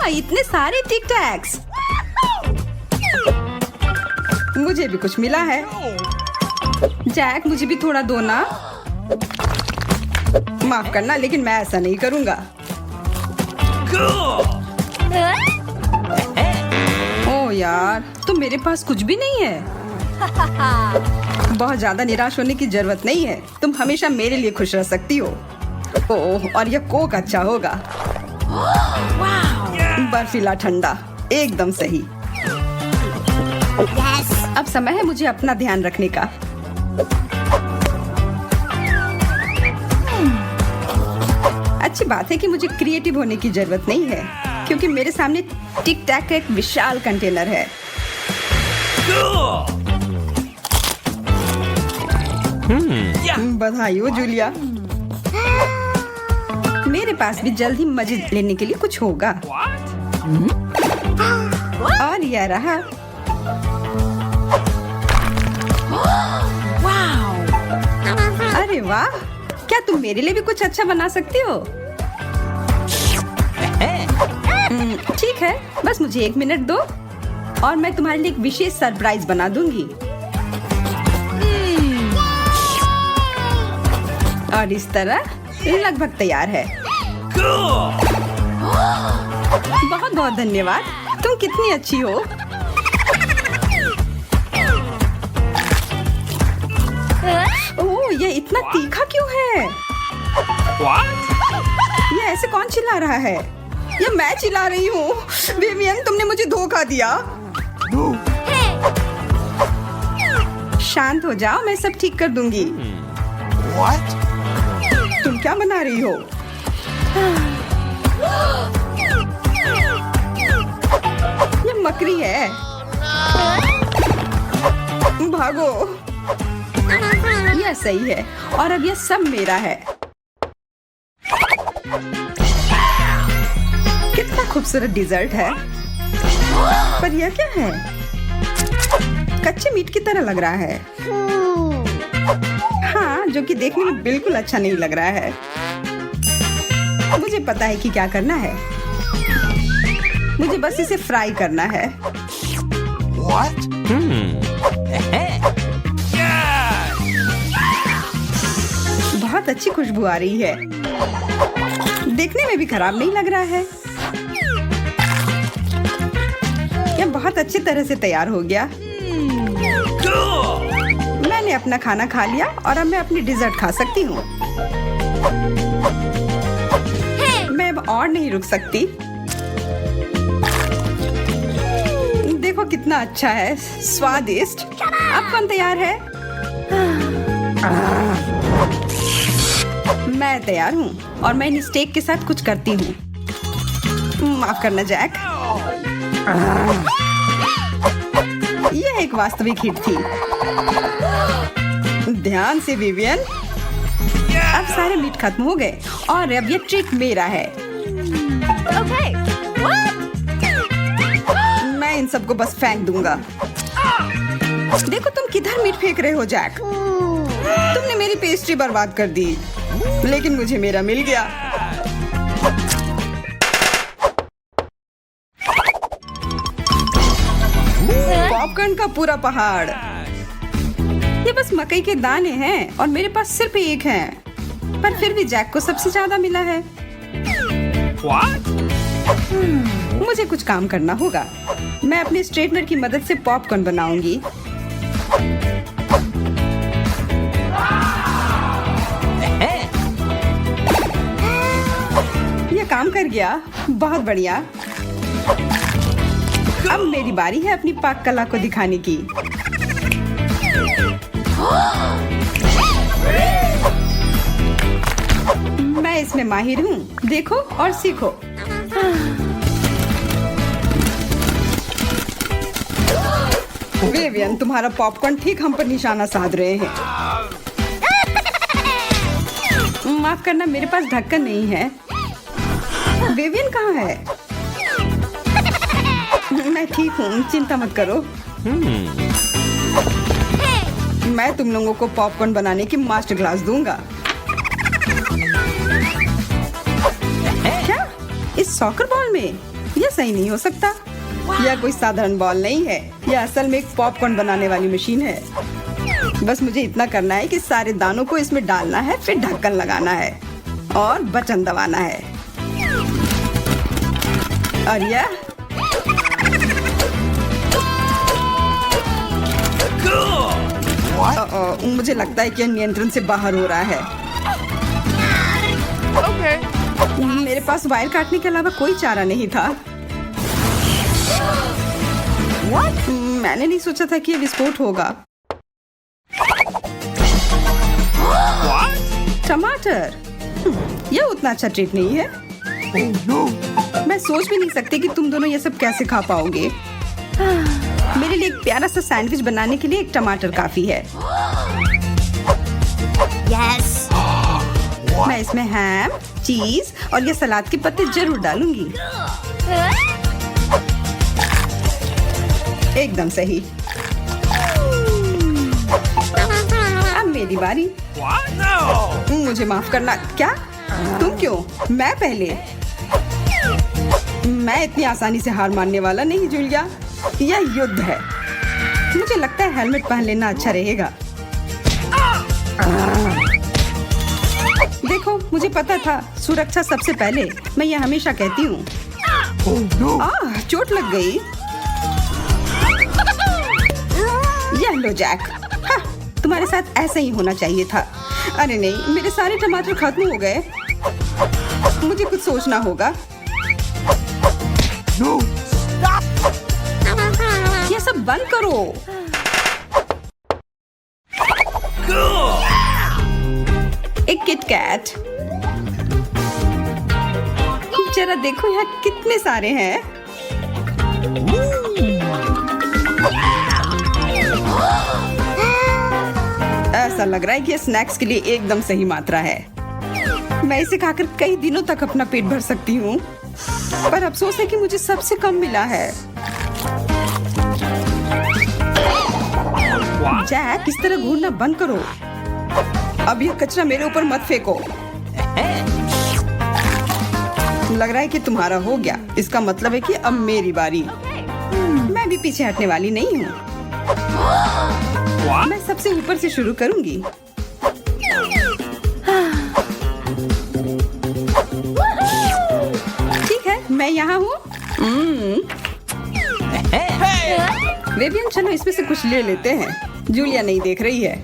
वाह, इतने सारे टिक टैक्स। मुझे भी कुछ मिला है। जैक, मुझे भी थोड़ा दो ना। माफ करना, लेकिन मैं ऐसा नहीं करूंगा। ओ यार, तो मेरे पास कुछ भी नहीं है। बहुत ज्यादा निराश होने की जरूरत नहीं है। तुम हमेशा मेरे लिए खुश रह सकती हो। ओह, और यह कोक अच्छा होगा। बर्फीला ठंडा, एकदम सही। अब समय है मुझे अपना ध्यान रखने का। अच्छी बात है कि मुझे क्रिएटिव होने की जरूरत नहीं है, क्योंकि मेरे सामने टिक टैक का एक विशाल कंटेनर है। बधाई हो जूलिया। मेरे पास भी जल्द ही मजे लेने के लिए कुछ होगा। और यह रहा। अरे वाह, क्या तुम मेरे लिए भी कुछ अच्छा बना सकती हो? ठीक है, बस मुझे 1 मिनट दो और मैं तुम्हारे लिए एक विशेष सरप्राइज बना दूंगी। और इस तरह लगभग तैयार है। बहुत बहुत धन्यवाद। तुम कितनी अच्छी हो। ओह, ये इतना तीखा क्यों है? ये ऐसे कौन चिल्ला रहा है? ये मैं चिल्ला रही हूँ। विवियन, तुमने मुझे धोखा दिया। शांत हो जाओ, मैं सब ठीक कर दूंगी। तुम क्या बना रही हो? ये मकड़ी है। भागो। यह सही है, और अब यह सब मेरा है। कितना खूबसूरत डिजर्ट है। पर यह क्या है? कच्चे मीट की तरह लग रहा है। हाँ, जो कि देखने में बिल्कुल अच्छा नहीं लग रहा है। मुझे पता है कि क्या करना है। मुझे बस इसे फ्राई करना है। बहुत अच्छी खुशबू आ रही है। देखने में भी खराब नहीं लग रहा है। यह बहुत अच्छी तरह से तैयार हो गया। मैंने अपना खाना खा लिया और अब मैं अपनी डिजर्ट खा सकती हूँ। मैं अब और नहीं रुक सकती। देखो कितना अच्छा है, स्वादिष्ट। अब कौन तैयार है? मैं तैयार हूँ और मैं इन स्टेक के साथ कुछ करती हूँ। माफ करना जैक। यह एक वास्तविक हिट थी। ध्यान से विवियन। अब सारे मीट खत्म हो गए और अब ये ट्रीट मेरा है। मैं इन सबको बस फेंक दूंगा। देखो तुम किधर मीट फेंक रहे हो जैक। तुमने मेरी पेस्ट्री बर्बाद कर दी, लेकिन मुझे मेरा मिल गया। पॉपकॉर्न का पूरा पहाड़। ये बस मकई के दाने हैं और मेरे पास सिर्फ एक है, पर फिर भी जैक को सबसे ज्यादा मिला है। मुझे कुछ काम करना होगा। मैं अपने स्ट्रेटनर की मदद से पॉपकॉर्न बनाऊंगी। यह काम कर गया। बहुत बढ़िया। अब मेरी बारी है अपनी पाक कला को दिखाने की। मैं इसमें माहिर हूँ। देखो और सीखो। विवियन, तुम्हारा पॉपकॉर्न ठीक हम पर निशाना साध रहे हैं। माफ करना, मेरे पास ढक्कन नहीं है। विवियन कहाँ है? मैं ठीक हूँ, चिंता मत करो। मैं तुम लोगों को पॉपकॉर्न बनाने की मास्टर क्लास दूंगा। क्या? इस सॉकर बॉल में? यह सही नहीं हो सकता। यह कोई साधारण बॉल नहीं है, यह असल में एक पॉपकॉर्न बनाने वाली मशीन है। बस मुझे इतना करना है कि सारे दानों को इसमें डालना है, फिर ढक्कन लगाना है और बटन दबाना है। और यह मुझे लगता है कि यह नियंत्रण से बाहर हो रहा है। मेरे पास वायर काटने के अलावा कोई चारा नहीं था। मैंने नहीं सोचा था कि यह विस्फोट होगा। टमाटर, यह उतना अच्छा ट्रीट नहीं है। मैं सोच भी नहीं सकती कि तुम दोनों ये सब कैसे खा पाओगे। मेरे लिए एक प्यारा सा सैंडविच बनाने के लिए एक टमाटर काफी है। Yes. मैं इसमें हैम, चीज और ये सलाद के पत्ते जरूर डालूंगी। एकदम सही। अब मेरी बारी। मुझे माफ करना। क्या? तुम क्यों? मैं पहले। मैं इतनी आसानी से हार मानने वाला नहीं जूलिया। यह युद्ध है। मुझे लगता है हेलमेट पहन लेना अच्छा रहेगा। देखो, मुझे पता था सुरक्षा सबसे पहले। मैं यह हमेशा कहती हूँ। चोट लग गई। यह लो जैक। हाँ, तुम्हारे साथ ऐसा ही होना चाहिए था। अरे नहीं, मेरे सारे टमाटर खत्म हो गए। मुझे कुछ सोचना होगा। No, stop! ये सब बंद करो। एक किटकैट। जरा देखो यहाँ कितने सारे हैं। ऐसा लग रहा है कि ये स्नैक्स के लिए एकदम सही मात्रा है। मैं इसे खाकर कई दिनों तक अपना पेट भर सकती हूँ, पर अफसोस है कि मुझे सबसे कम मिला है। जैक, इस तरह घूरना बंद करो। अब ये कचरा मेरे ऊपर मत फेंको। लग रहा है कि तुम्हारा हो गया। इसका मतलब है कि अब मेरी बारी। मैं भी पीछे हटने वाली नहीं हूँ। मैं सबसे ऊपर से शुरू करूंगी। ठीक है, मैं यहाँ हूँ। वेवियन, चलो इसमें से कुछ ले लेते हैं। जूलिया नहीं देख रही है।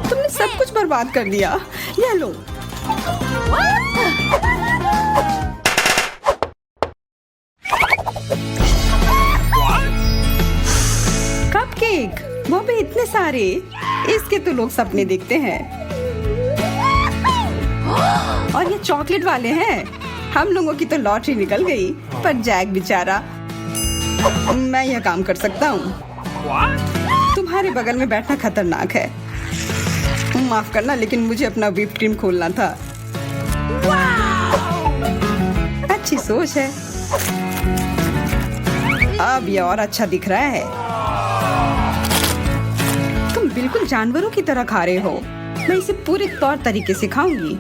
तुमने सब कुछ बर्बाद कर दिया। यह लो। कपकेक, वो भी इतने सारे। इसके तो लोग सपने देखते हैं। और ये चॉकलेट वाले हैं। हम लोगों की तो लॉटरी निकल गई, पर जैक बेचारा। मैं यह काम कर सकता हूँ। तुम्हारे बगल में बैठना खतरनाक है। माफ करना, लेकिन मुझे अपना व्हिप क्रीम खोलना था। अच्छी सोच है। अब यह और अच्छा दिख रहा है। तुम बिल्कुल जानवरों की तरह खा रहे हो। मैं इसे पूरे तौर तरीके से खाऊंगी।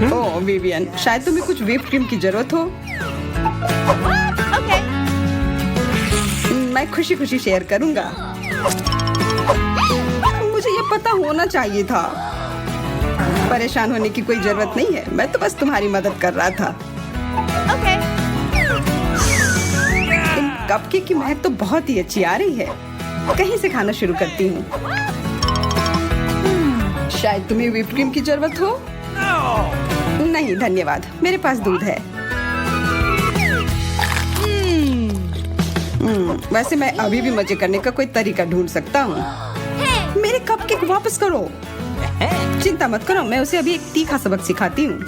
ओह विवियन, शायद तुम्हें कुछ व्हिप क्रीम की जरूरत हो। मैं खुशी खुशी शेयर करूंगा। मुझे ये पता होना चाहिए था। परेशान होने की कोई जरूरत नहीं है। मैं तो बस तुम्हारी मदद कर रहा था। इन कपकेक की महक तो बहुत ही अच्छी आ रही है। कहीं से खाना शुरू करती हूँ। शायद तुम्हें व्हिप क्रीम की जरूरत हो। नहीं धन्यवाद, मेरे पास दूध है। वैसे मैं अभी भी मजे करने का कोई तरीका ढूंढ सकता हूँ। मेरे कपकेक वापस करो। चिंता मत करो, मैं उसे अभी एक तीखा सबक सिखाती हूँ।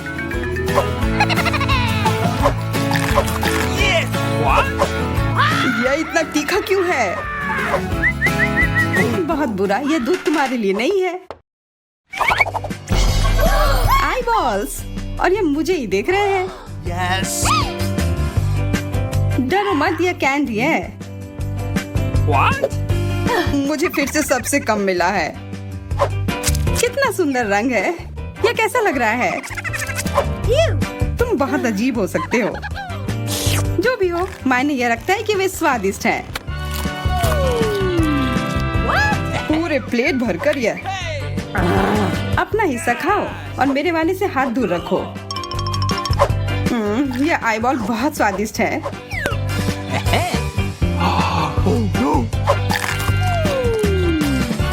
यह इतना तीखा क्यों है? बहुत बुरा, यह दूध तुम्हारे लिए नहीं है। आई बॉल्स, और ये मुझे ही देख रहे हैं। Yes. डरो मत, यह कैंडी है। What? मुझे फिर से सबसे कम मिला है। कितना सुंदर रंग है। ये कैसा लग रहा है? तुम बहुत अजीब हो सकते हो। जो भी हो, मायने ये रखता है कि वे स्वादिष्ट हैं। पूरे प्लेट भरकर ये। अपना हिस्सा खाओ और मेरे वाले से हाथ दूर रखो। ये आईबॉल बहुत स्वादिष्ट है।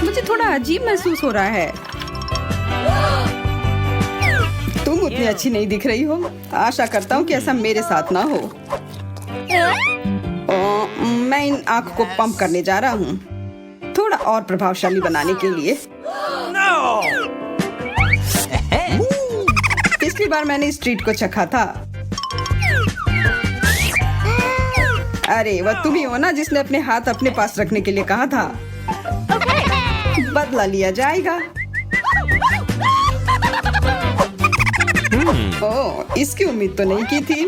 मुझे थोड़ा अजीब महसूस हो रहा है। तुम उतनी अच्छी नहीं दिख रही हो। आशा करता हूँ कि ऐसा मेरे साथ ना हो। मैं इन आँख को पंप करने जा रहा हूँ, थोड़ा और प्रभावशाली बनाने के लिए। पिछली बार मैंने इस ट्रीट को चखा था। अरे वह तुम ही हो ना जिसने अपने हाथ अपने पास रखने के लिए कहा था। बदला लिया जाएगा। ओह, इसकी उम्मीद तो नहीं की थी।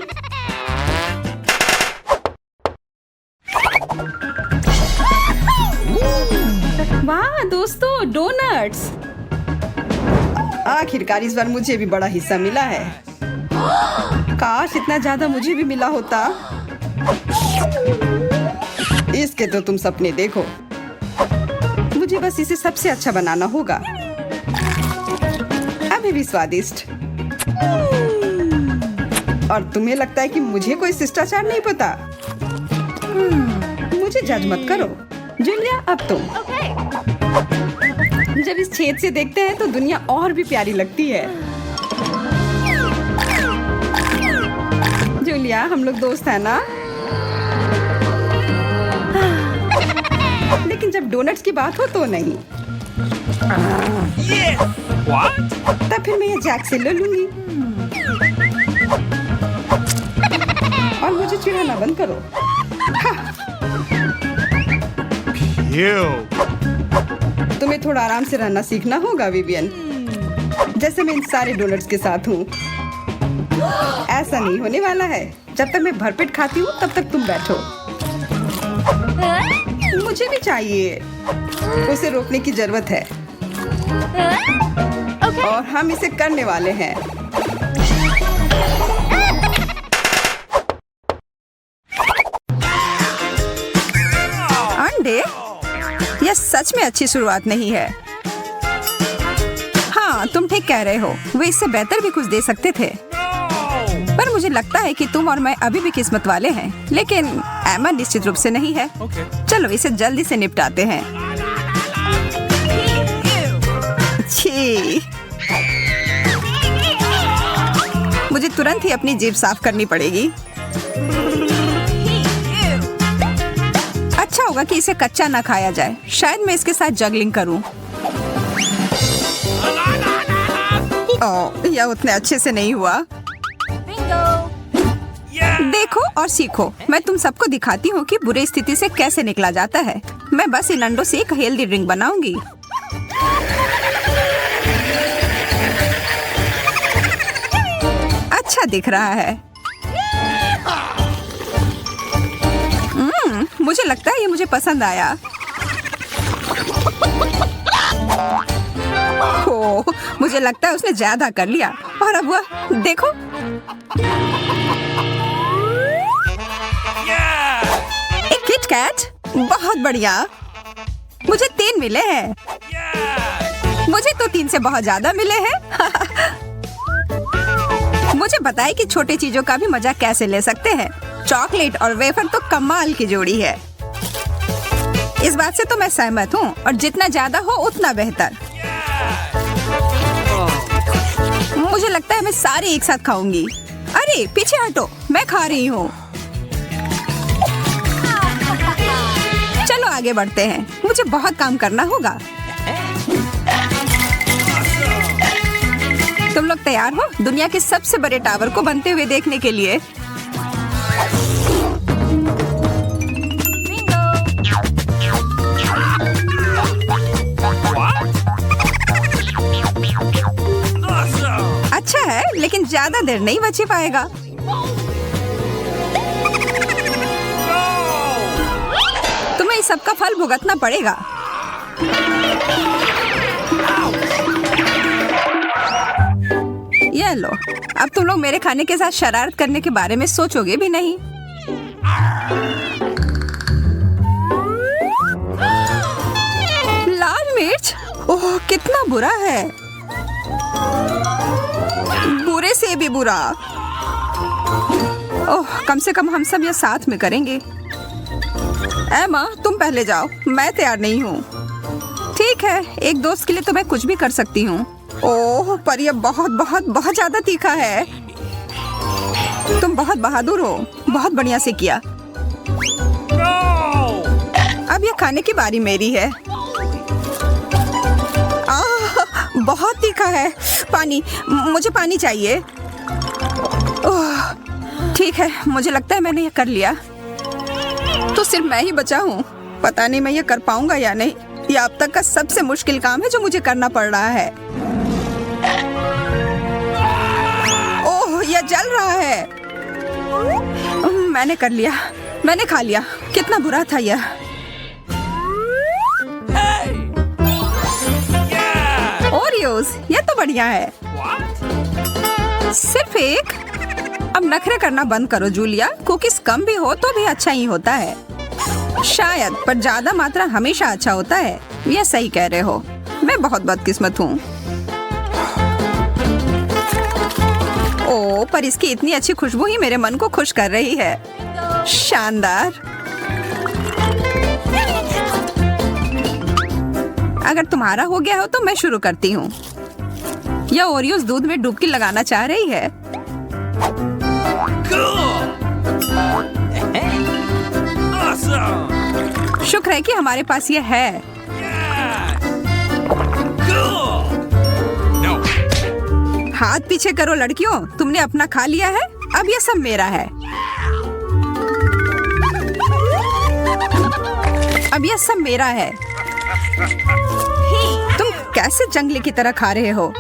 वाह दोस्तों, डोनट्स। आखिरकार इस बार मुझे भी बड़ा हिस्सा मिला है। काश इतना ज्यादा मुझे भी मिला होता। इसके तो तुम सपने देखो। मुझे बस इसे सबसे अच्छा बनाना होगा। अभी भी स्वादिष्ट। और तुम्हें लगता है कि मुझे कोई शिष्टाचार नहीं पता? मुझे जज मत करो। जूलिया, अब तुम। जब इस छेद से देखते हैं तो दुनिया और भी प्यारी लगती है। जूलिया, हम लोग दोस्त हैं ना? लेकिन जब डोनट्स की बात हो तो नहीं। तब फिर मैं ये जैक से ले लूंगी। और मुझे चिढ़ाना बंद करो। तुम्हें थोड़ा आराम से रहना सीखना होगा विवियन, जैसे मैं इन सारे डोनट्स के साथ हूँ। ऐसा नहीं होने वाला है। जब तक मैं भरपेट खाती हूँ तब तक तुम बैठो। मुझे भी चाहिए। उसे रोकने की जरूरत है। और हम इसे करने वाले हैं। अंडे? यह सच में अच्छी शुरुआत नहीं है। हाँ, तुम ठीक कह रहे हो। वे इससे बेहतर भी कुछ दे सकते थे। पर मुझे लगता है कि तुम और मैं अभी भी किस्मत वाले हैं। लेकिन एमा निश्चित रूप से नहीं है। चलो इसे जल्दी से निपटाते हैं। छी, मुझे तुरंत ही अपनी जीभ साफ करनी पड़ेगी। अच्छा होगा कि इसे कच्चा ना खाया जाए। शायद मैं इसके साथ जगलिंग करूं। ओह, यह उतने अच्छे से नहीं हुआ। देखो और सीखो। मैं तुम सबको दिखाती हूँ कि बुरी स्थिति से कैसे निकला जाता है। मैं बस इन अंडों से एक हेल्दी ड्रिंक बनाऊंगी। अच्छा दिख रहा है। मुझे लगता है ये मुझे पसंद आया। ओह, मुझे लगता है उसने ज्यादा कर लिया। और अब वह देखो। एक किट कैट, बहुत बढ़िया। मुझे 3 मिले हैं। मुझे तो 3 से बहुत ज्यादा मिले हैं। मुझे पता है कि छोटे चीजों का भी मजा कैसे ले सकते हैं। चॉकलेट और वेफर तो कमाल की जोड़ी है। इस बात से तो मैं सहमत हूँ। और जितना ज्यादा हो उतना बेहतर। मुझे लगता है मैं सारे एक साथ खाऊंगी। अरे पीछे हटो, मैं खा रही हूँ। चलो आगे बढ़ते हैं। मुझे बहुत काम करना होगा। तुम लोग तैयार हो दुनिया के सबसे बड़े टावर को बनते हुए देखने के लिए? अच्छा है, लेकिन ज्यादा देर नहीं बची पाएगा। तुम्हें इस सब का फल भुगतना पड़ेगा। लो। अब तुम लोग मेरे खाने के साथ शरारत करने के बारे में सोचोगे भी नहीं। लाल मिर्च, ओह कितना बुरा है, बुरे से भी बुरा। ओह कम से कम हम सब ये साथ में करेंगे। एमा तुम पहले जाओ, मैं तैयार नहीं हूँ। ठीक है, एक दोस्त के लिए तो मैं कुछ भी कर सकती हूँ। ओह पर यह बहुत बहुत बहुत ज्यादा तीखा है। तुम बहुत बहादुर हो, बहुत बढ़िया से किया। अब यह खाने की बारी मेरी है। बहुत तीखा है। पानी, मुझे पानी चाहिए। ओह ठीक है, मुझे लगता है मैंने ये कर लिया। तो सिर्फ मैं ही बचा हूँ। पता नहीं मैं ये कर पाऊंगा या नहीं। ये अब तक का सबसे मुश्किल काम है जो मुझे करना पड़ रहा है। ओह यह जल रहा है। मैंने कर लिया, मैंने खा लिया। कितना बुरा था यह। ओरियोस, यह तो बढ़िया है। सिर्फ एक। अब नखरे करना बंद करो जूलिया। कुकीज कम भी हो तो भी अच्छा ही होता है शायद, पर ज्यादा मात्रा हमेशा अच्छा होता है। यह सही कह रहे हो। मैं बहुत बदकिस्मत हूँ। ओह पर इसकी इतनी अच्छी खुशबू ही मेरे मन को खुश कर रही है। शानदार। अगर तुम्हारा हो गया हो तो मैं शुरू करती हूँ। यह ओरियोस दूध में डुबकी लगाना चाह रही है। शुक्र है कि हमारे पास ये है। हाथ पीछे करो लड़कियों, तुमने अपना खा लिया है, अब ये सब मेरा है। अब ये सब मेरा है। तुम कैसे जंगली की तरह खा रहे हो?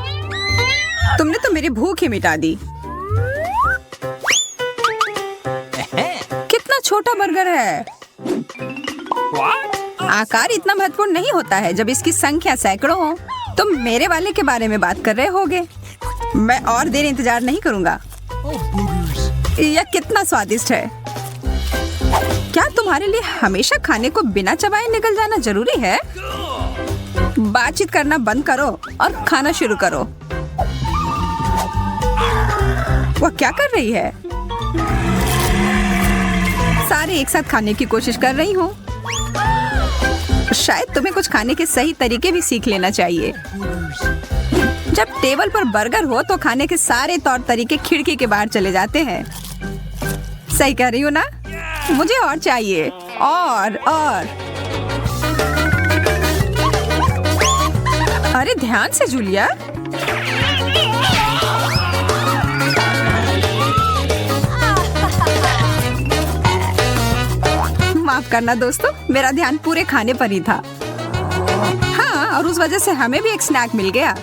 तुमने तो मेरी भूख ही मिटा दी। कितना छोटा बर्गर है। आकार इतना महत्वपूर्ण नहीं होता है जब इसकी संख्या सैकड़ों हो। तुम मेरे वाले के बारे में बात कर रहे होगे। मैं और देर इंतजार नहीं करूंगा। यह कितना स्वादिष्ट है। क्या तुम्हारे लिए हमेशा खाने को बिना चबाए निकल जाना जरूरी है? बातचीत करना बंद करो और खाना शुरू करो। वह क्या कर रही है? सारे एक साथ खाने की कोशिश कर रही हूँ। शायद तुम्हें कुछ खाने के सही तरीके भी सीख लेना चाहिए। जब टेबल पर बर्गर हो तो खाने के सारे तौर तरीके खिड़की के बाहर चले जाते हैं। सही कह रही हूँ ना? मुझे और चाहिए, और। अरे ध्यान से जूलिया। माफ करना दोस्तों, मेरा ध्यान पूरे खाने पर ही था। हाँ, और उस वजह से हमें भी एक स्नैक मिल गया।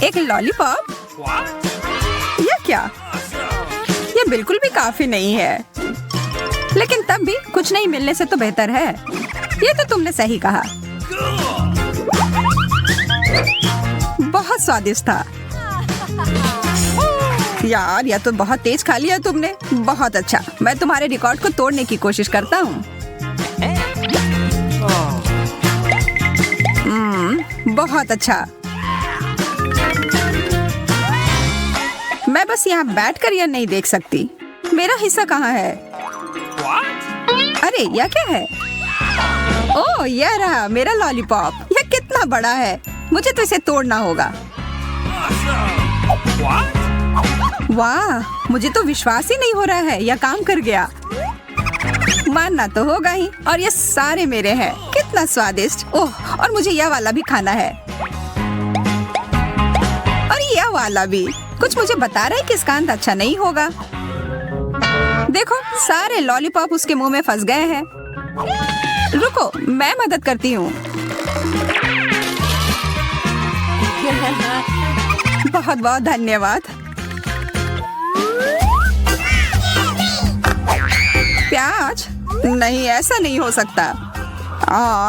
एक लॉलीपॉप? यह क्या? यह बिल्कुल भी काफी नहीं है, लेकिन तब भी कुछ नहीं मिलने से तो बेहतर है। ये तो तुमने सही कहा। बहुत स्वादिष्ट था यार। यह तो बहुत तेज खा लिया तुमने। बहुत अच्छा। मैं तुम्हारे रिकॉर्ड को तोड़ने की कोशिश करता हूँ। बहुत अच्छा। मैं बस यहाँ बैठकर यह नहीं देख सकती। मेरा हिस्सा कहाँ है? अरे यह क्या है? ओह यह रहा मेरा लॉलीपॉप। यह कितना बड़ा है, मुझे तो इसे तोड़ना होगा। वाह, मुझे तो विश्वास ही नहीं हो रहा है यह काम कर गया। मानना तो होगा ही। और ये सारे मेरे हैं। कितना स्वादिष्ट। ओह, और मुझे यह वाला भी खाना है, और यह वाला भी। कुछ मुझे बता रहा है कि इसका अंत अच्छा नहीं होगा। देखो, सारे लॉलीपॉप उसके मुंह में फंस गए हैं। रुको, मैं मदद करती हूँ। बहुत बहुत धन्यवाद। प्याज? नहीं, ऐसा नहीं हो सकता।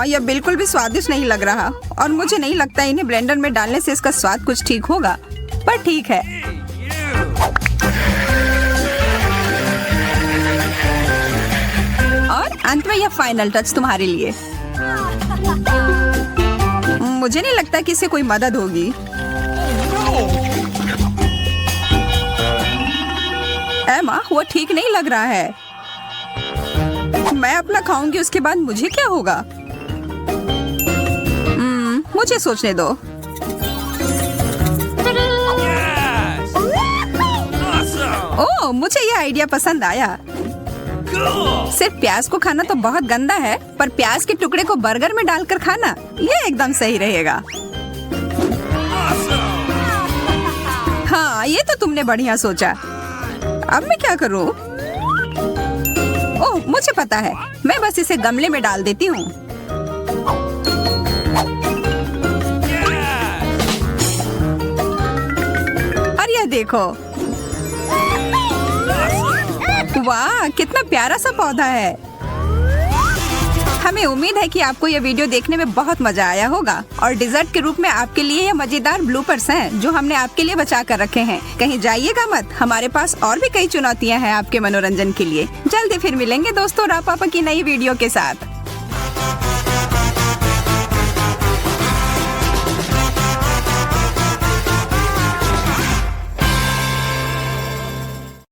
यह बिल्कुल भी स्वादिष्ट नहीं लग रहा और मुझे नहीं लगता इन्हें ब्लेंडर में डालने से इसका स्वाद कुछ ठीक होगा, पर ठीक है। और अंत में यह फाइनल टच तुम्हारे लिए। मुझे नहीं लगता कि इससे कोई मदद होगी। एमा, वो ठीक नहीं लग रहा है। मैं अपना खाऊंगी, उसके बाद मुझे क्या होगा? मुझे सोचने दो। Yes! Awesome! ओह, मुझे यह आइडिया पसंद आया। Cool! सिर्फ प्याज को खाना तो बहुत गंदा है, पर प्याज के टुकड़े को बर्गर में डालकर खाना ये एकदम सही रहेगा। Awesome! हाँ, ये तो तुमने बढ़िया सोचा। अब मैं क्या करूँ? ओह, मुझे पता है। मैं बस इसे गमले में डाल देती हूँ। Yes! और यह देखो, Awesome! वाह, कितना प्यारा सा पौधा है। हमें उम्मीद है कि आपको यह वीडियो देखने में बहुत मजा आया होगा और डिजर्ट के रूप में आपके लिए ये मजेदार ब्लूपर्स हैं जो हमने आपके लिए बचा कर रखे हैं। कहीं जाइएगा मत, हमारे पास और भी कई चुनौतियां हैं आपके मनोरंजन के लिए। जल्दी फिर मिलेंगे दोस्तों रापापा की नई वीडियो के साथ।